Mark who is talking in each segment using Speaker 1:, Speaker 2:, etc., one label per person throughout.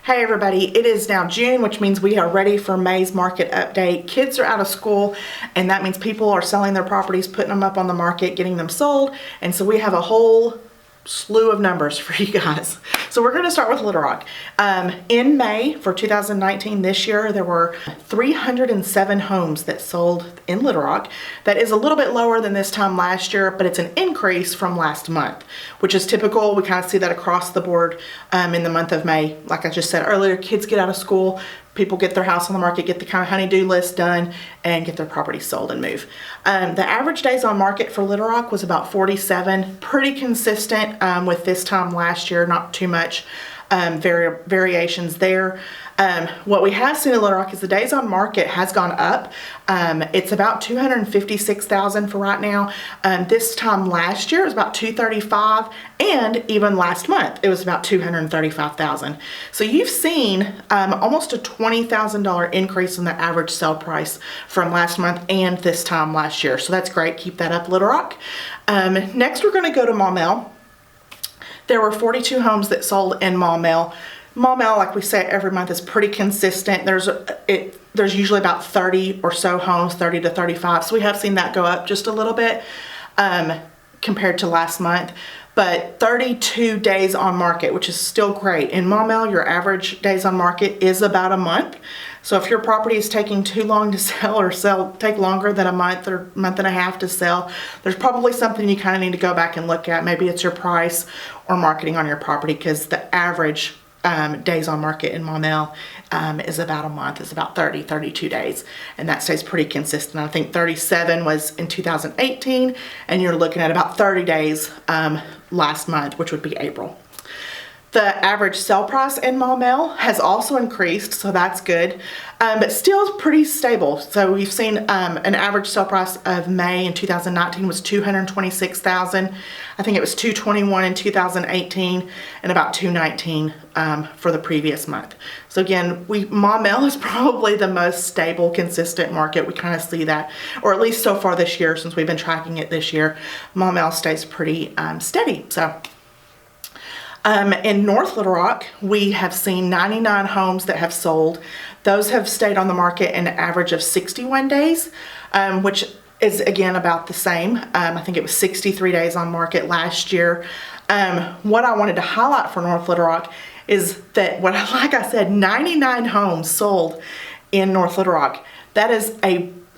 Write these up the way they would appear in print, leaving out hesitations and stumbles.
Speaker 1: Hey everybody, it is now June, which means we are ready for May's market update. Kids are out of school, and that means people are selling their properties, putting them up on the market, getting them sold, and so we have a whole slew of numbers for you guys. So we're going to start with Little Rock. In May for 2019, this year, there were 307 homes that sold in Little Rock. That is a little bit lower than this time last year, but it's an increase from last month, which is typical. We kind of see that across the board in the month of May. Like I just said earlier, kids get out of school, people get their house on the market, get the kind of honey-do list done, and get their property sold and move. The average days on market for Little Rock was about 47, pretty consistent with this time last year, not too much variations there. What we have seen in Little Rock is the days on market has gone up. It's about 256,000 for right now. This time last year it was about 235, and even last month it was about 235,000. So you've seen almost a $20,000 increase in the average sale price from last month and this time last year. So that's great. Keep that up, Little Rock. Next we're going to go to MAUMELLE. There were 42 homes that sold in MAUMELLE. MAUMELLE, like we say every month, is pretty consistent. There's usually about 30 or so homes, 30 to 35. So we have seen that go up just a little bit compared to last month. But 32 days on market, which is still great. In MAUMELLE, your average days on market is about a month. So if your property is taking too long to sell or take longer than a month or month and a half to sell, there's probably something you kind of need to go back and look at. Maybe it's your price or marketing on your property, because the average days on market in MAUMELLE is about a month. It's about 32 days, and that stays pretty consistent. I think 37 was in 2018, and you're looking at about 30 days last month, which would be April. The average sale price in MAUMELLE has also increased, so that's good, but still pretty stable. So we've seen an average sale price of May in 2019 was $226,000. I think it was $221 in 2018, and about $219 for the previous month. So again, MAUMELLE is probably the most stable, consistent market. We kind of see that, or at least so far this year, since we've been tracking it this year, MAUMELLE stays pretty steady. So. In North Little Rock, we have seen 99 homes that have sold. Those have stayed on the market an average of 61 days, which is again about the same. I think it was 63 days on market last year. What I wanted to highlight for North Little Rock is that, like I said, 99 homes sold in North Little Rock. That is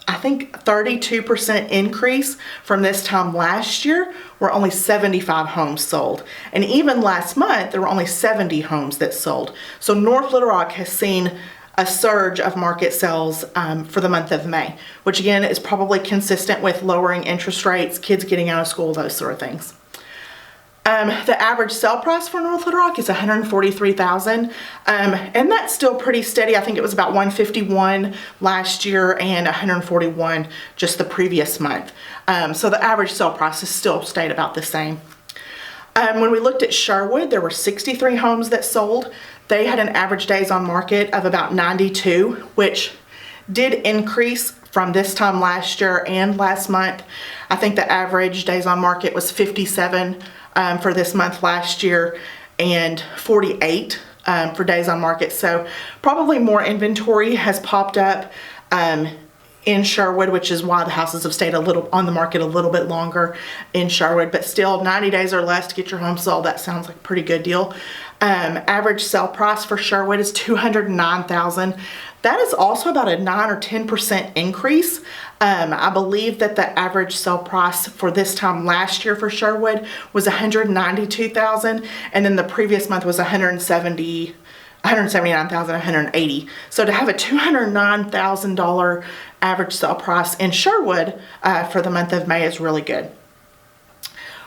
Speaker 1: I think 32% increase from this time last year, where only 75 homes sold. And even last month, there were only 70 homes that sold. So North Little Rock has seen a surge of market sales for the month of May, which again is probably consistent with lowering interest rates, kids getting out of school, those sort of things. The average sale price for North Little Rock is $143,000, and that's still pretty steady. I think it was about $151 last year and $141 just the previous month. So the average sale price has still stayed about the same. When we looked at Sherwood, there were 63 homes that sold. They had an average days on market of about 92, which did increase from this time last year and last month. I think the average days on market was 57 for this month last year, and 48 for days on market. So probably more inventory has popped up in Sherwood, which is why the houses have stayed on the market a little bit longer in Sherwood. But still, 90 days or less to get your home sold, that sounds like a pretty good deal. Average sale price for Sherwood is $209,000. That is also about a 9 or 10% increase. I believe that the average sale price for this time last year for Sherwood was $192,000, and then the previous month was $179,180. So to have a $209,000 average sale price in Sherwood for the month of May is really good.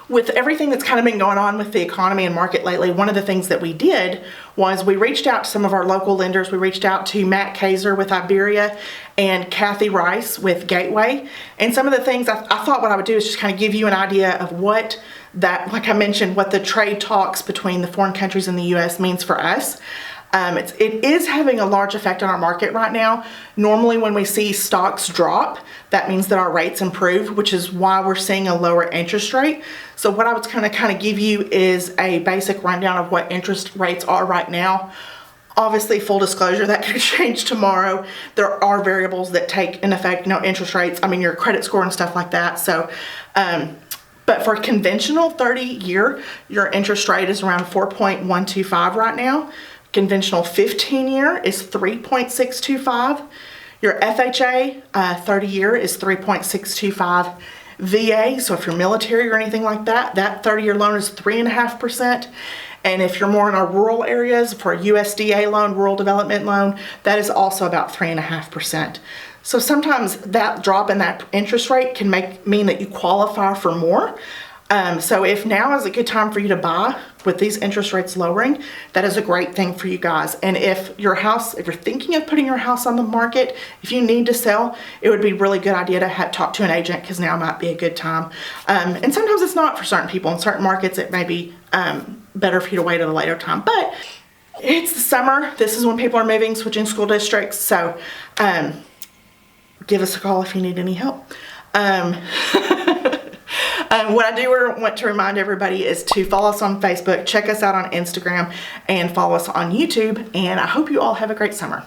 Speaker 1: With everything that's kind of been going on with the economy and market lately, one of the things that we did was we reached out to some of our local lenders. We reached out to Matt Kaiser with Iberia and Kathy Rice with Gateway. And some of the things I thought what I would do is just kind of give you an idea of what that, like I mentioned, what the trade talks between the foreign countries and the U.S. means for us. It is having a large effect on our market right now. Normally when we see stocks drop, that means that our rates improve, which is why we're seeing a lower interest rate. So what I was kind of give you is a basic rundown of what interest rates are right now Obviously, full disclosure, that could change tomorrow. There are variables that take in effect, interest rates, your credit score and stuff like that. So, but for conventional 30-year, your interest rate is around 4.125 right now. Conventional 15-year is 3.625. Your FHA 30-year is 3.625. VA, so if you're military or anything like that, that 30-year loan is 3.5%. And if you're more in our rural areas, for a USDA loan, rural development loan, that is also about 3.5%. So sometimes that drop in that interest rate can mean that you qualify for more. So if now is a good time for you to buy with these interest rates lowering, that is a great thing for you guys. And if you're thinking of putting your house on the market, if you need to sell, it would be a really good idea to talk to an agent, because now might be a good time. And sometimes it's not for certain people. In certain markets, it may be better for you to wait at a later time. But it's the summer. This is when people are moving, switching school districts. So give us a call if you need any help. What I do want to remind everybody is to follow us on Facebook, check us out on Instagram, and follow us on YouTube. And I hope you all have a great summer.